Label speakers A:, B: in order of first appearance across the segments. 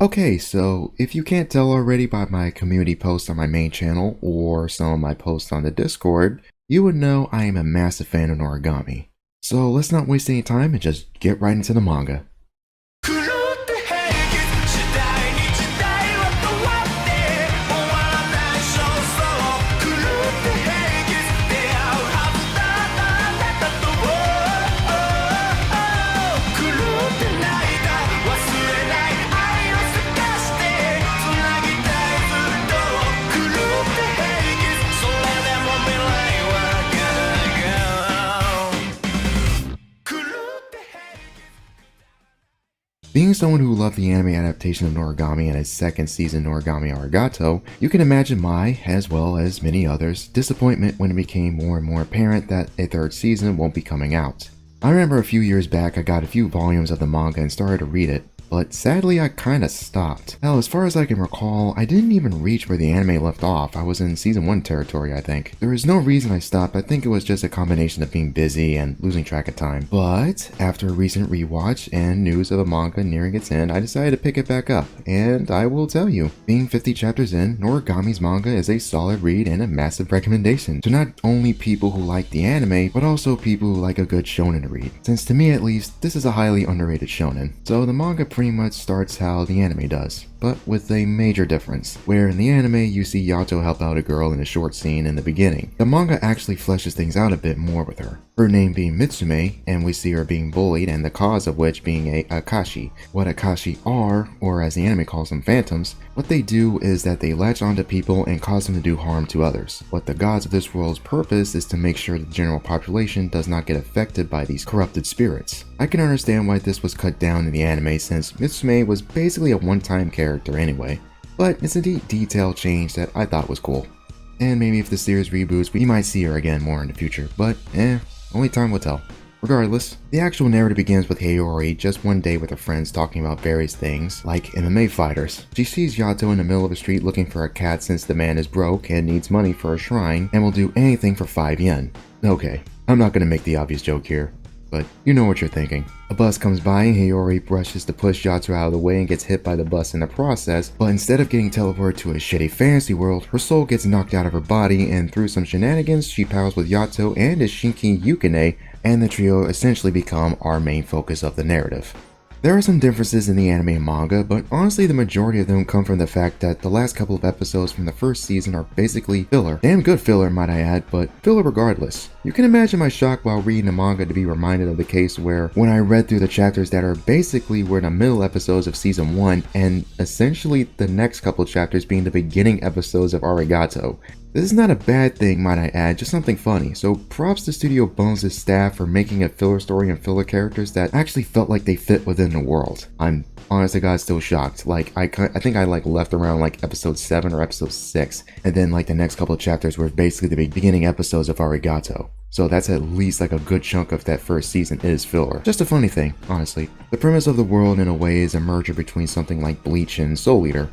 A: Okay, so if you can't tell already by my community posts on my main channel or some of my posts on the Discord, you would know I am a massive fan of Noragami. So let's not waste any time and just get right into the manga. Being someone who loved the anime adaptation of Noragami and its second season Noragami Arigato, you can imagine my, as well as many others, disappointment when it became more and more apparent that a third season won't be coming out. I remember a few years back I got a few volumes of the manga and started to read it, but sadly I kinda stopped. Hell, as far as I can recall, I didn't even reach where the anime left off. I was in season 1 territory, I think. There is no reason I stopped. I think it was just a combination of being busy and losing track of time. But after a recent rewatch and news of the manga nearing its end, I decided to pick it back up. And I will tell you, being 50 chapters in, Noragami's manga is a solid read and a massive recommendation to not only people who like the anime, but also people who like a good shonen to read. Since to me at least, this is a highly underrated shonen. So the manga pretty much starts how the anime does, but with a major difference, where in the anime you see Yato help out a girl in a short scene in the beginning. The manga actually fleshes things out a bit more with her name being Mitsume, and we see her being bullied and the cause of which being a Akashi. What Akashi are, or as the anime calls them, phantoms, what they do is that they latch onto people and cause them to do harm to others. What the gods of this world's purpose is to make sure the general population does not get affected by these corrupted spirits. I can understand why this was cut down in the anime since Mitsume was basically a one-time character anyway, but it's a detail change that I thought was cool. And maybe if the series reboots, we might see her again more in the future, but only time will tell. Regardless, the actual narrative begins with Hiyori just one day with her friends talking about various things, like MMA fighters. She sees Yato in the middle of the street looking for a cat since the man is broke and needs money for a shrine and will do anything for 5 yen. Okay, I'm not gonna make the obvious joke here, but you know what you're thinking. A bus comes by and Hiyori brushes to push Yato out of the way and gets hit by the bus in the process, but instead of getting teleported to a shitty fantasy world, her soul gets knocked out of her body, and through some shenanigans, she powers with Yato and his Shinki Yukine, and the trio essentially become our main focus of the narrative. There are some differences in the anime and manga, but honestly the majority of them come from the fact that the last couple of episodes from the first season are basically filler. Damn good filler might I add, but filler regardless. You can imagine my shock while reading the manga to be reminded of the case where when I read through the chapters that are basically were the middle episodes of season 1 and essentially the next couple chapters being the beginning episodes of Arigato. This is not a bad thing, might I add, just something funny, so props to Studio Bones' staff for making a filler story and filler characters that actually felt like they fit within the world. I'm honest to God still shocked. Like, I think I left around episode 7 or episode 6, and then the next couple of chapters were basically the beginning episodes of Arigato. So that's at least a good chunk of that first season is filler. Just a funny thing, honestly. The premise of the world in a way is a merger between something like Bleach and Soul Eater,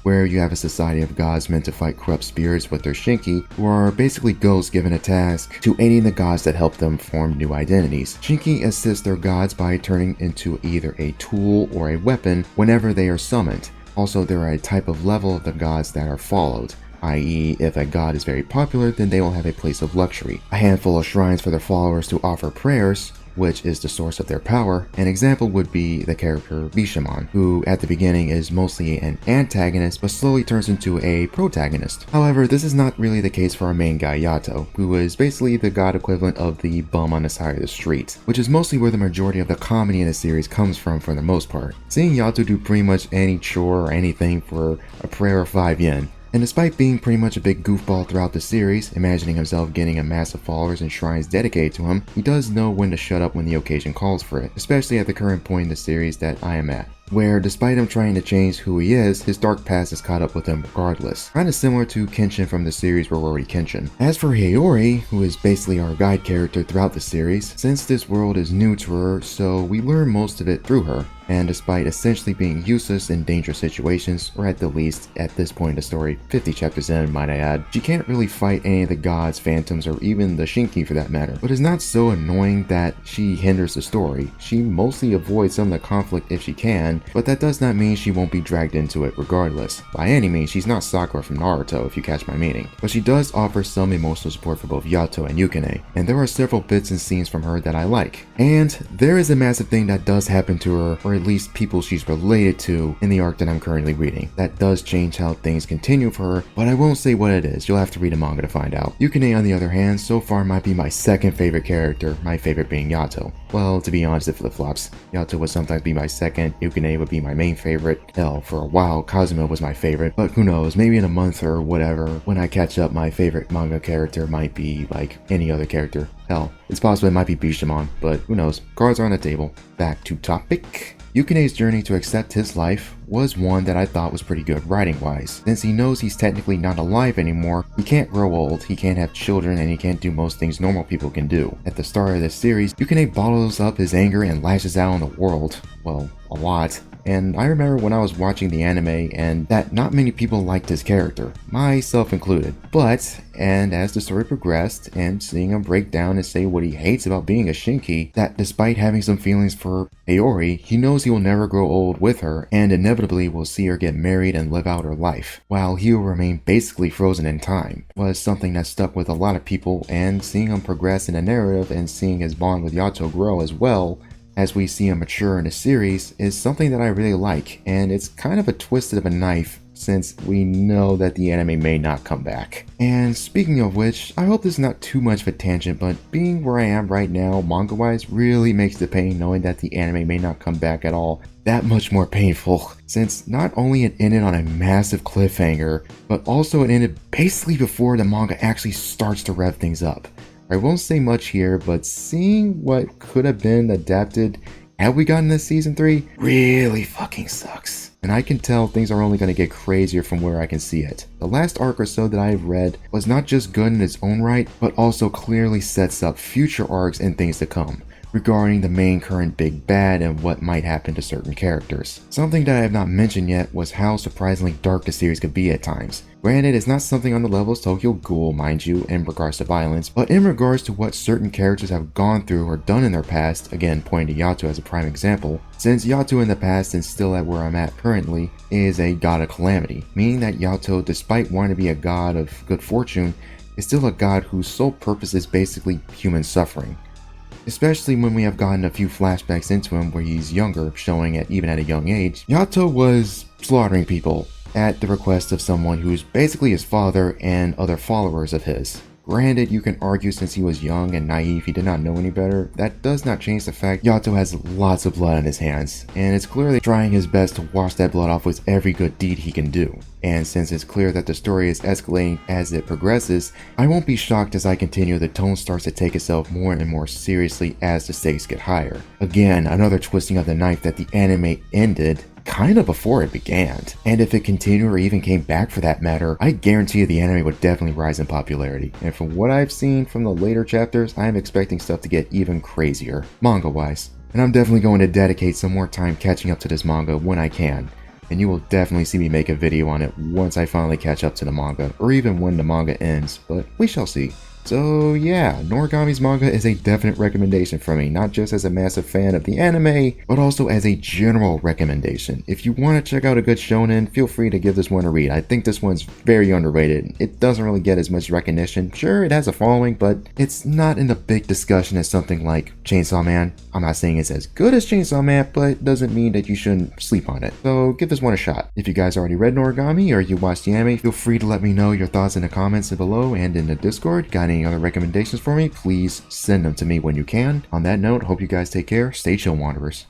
A: where you have a society of gods meant to fight corrupt spirits with their Shinki, who are basically ghosts given a task to aiding the gods that help them form new identities. Shinki assist their gods by turning into either a tool or a weapon whenever they are summoned. Also, there are a type of level of the gods that are followed, i.e. if a god is very popular, then they will have a place of luxury, a handful of shrines for their followers to offer prayers, which is the source of their power. An example would be the character Bishamon, who at the beginning is mostly an antagonist but slowly turns into a protagonist. However, this is not really the case for our main guy Yato, who is basically the god equivalent of the bum on the side of the street, which is mostly where the majority of the comedy in the series comes from for the most part. Seeing Yato do pretty much any chore or anything for a prayer of 5 yen. And despite being pretty much a big goofball throughout the series, imagining himself getting a massive followers and shrines dedicated to him, he does know when to shut up when the occasion calls for it, especially at the current point in the series that I am at, where despite him trying to change who he is, his dark past is caught up with him regardless. Kinda similar to Kenshin from the series Rory Kenshin. As for Hiyori, who is basically our guide character throughout the series, since this world is new to her, so we learn most of it through her. And despite essentially being useless in dangerous situations, or at the least, at this point in the story, 50 chapters in might I add, she can't really fight any of the gods, phantoms, or even the Shinki for that matter. But it's not so annoying that she hinders the story. She mostly avoids some of the conflict if she can, fan, but that does not mean she won't be dragged into it regardless. By any means, she's not Sakura from Naruto, if you catch my meaning. But she does offer some emotional support for both Yato and Yukine, and there are several bits and scenes from her that I like. And there is a massive thing that does happen to her, or at least people she's related to, in the arc that I'm currently reading. That does change how things continue for her, but I won't say what it is. You'll have to read a manga to find out. Yukine, on the other hand, so far might be my second favorite character, my favorite being Yato. Well, to be honest, it flip-flops. Yato would sometimes be my second, Yukine would be my main favorite. Hell, for a while, Kazuma was my favorite, but who knows, maybe in a month or whatever, when I catch up, my favorite manga character might be like any other character. Hell, it's possible it might be Bishamon, but who knows. Cards are on the table. Back to topic. Yukine's journey to accept his life was one that I thought was pretty good writing-wise. Since he knows he's technically not alive anymore, he can't grow old, he can't have children, and he can't do most things normal people can do. At the start of this series, Yukine bottles up his anger and lashes out on the world. Well, a lot. And I remember when I was watching the anime and that not many people liked his character, myself included. But, and as the story progressed and seeing him break down and say what he hates about being a Shinki, that despite having some feelings for Aoi, he knows he will never grow old with her and inevitably will see her get married and live out her life, while he will remain basically frozen in time, was something that stuck with a lot of people, and seeing him progress in the narrative and seeing his bond with Yato grow as well, as we see him mature in the series, is something that I really like, and it's kind of a twisted of a knife since we know that the anime may not come back. And speaking of which, I hope this is not too much of a tangent, but being where I am right now manga-wise really makes the pain knowing that the anime may not come back at all that much more painful, since not only it ended on a massive cliffhanger, but also it ended basically before the manga actually starts to rev things up. I won't say much here, but seeing what could have been adapted had we gotten this season 3 really fucking sucks. And I can tell things are only going to get crazier from where I can see it. The last arc or so that I've read was not just good in its own right, but also clearly sets up future arcs and things to come, regarding the main current big bad and what might happen to certain characters. Something that I have not mentioned yet was how surprisingly dark the series could be at times. Granted, it's not something on the level of Tokyo Ghoul, mind you, in regards to violence, but in regards to what certain characters have gone through or done in their past, again pointing to Yato as a prime example, since Yato in the past and still at where I'm at currently is a god of calamity, meaning that Yato, despite wanting to be a god of good fortune, is still a god whose sole purpose is basically human suffering. Especially when we have gotten a few flashbacks into him where he's younger, showing it even at a young age, Yato was slaughtering people at the request of someone who's basically his father and other followers of his. Granted, you can argue since he was young and naive he did not know any better, that does not change the fact Yato has lots of blood on his hands, and it's clearly trying his best to wash that blood off with every good deed he can do. And since it's clear that the story is escalating as it progresses, I won't be shocked as I continue the tone starts to take itself more and more seriously as the stakes get higher. Again, another twisting of the knife that the anime ended kind of before it began. And if it continued or even came back for that matter, I guarantee you the anime would definitely rise in popularity. And from what I've seen from the later chapters, I am expecting stuff to get even crazier, manga-wise. And I'm definitely going to dedicate some more time catching up to this manga when I can. And you will definitely see me make a video on it once I finally catch up to the manga, or even when the manga ends, but we shall see. So yeah, Noragami's manga is a definite recommendation for me, not just as a massive fan of the anime, but also as a general recommendation. If you want to check out a good shonen, feel free to give this one a read. I think this one's very underrated. It doesn't really get as much recognition. Sure, it has a following, but it's not in the big discussion as something like Chainsaw Man. I'm not saying it's as good as Chainsaw Man, but it doesn't mean that you shouldn't sleep on it. So give this one a shot. If you guys already read Noragami or you watched the anime, feel free to let me know your thoughts in the comments below and in the Discord. Got any other recommendations for me, please send them to me when you can. On that note, hope you guys take care. Stay chill, Wanderers.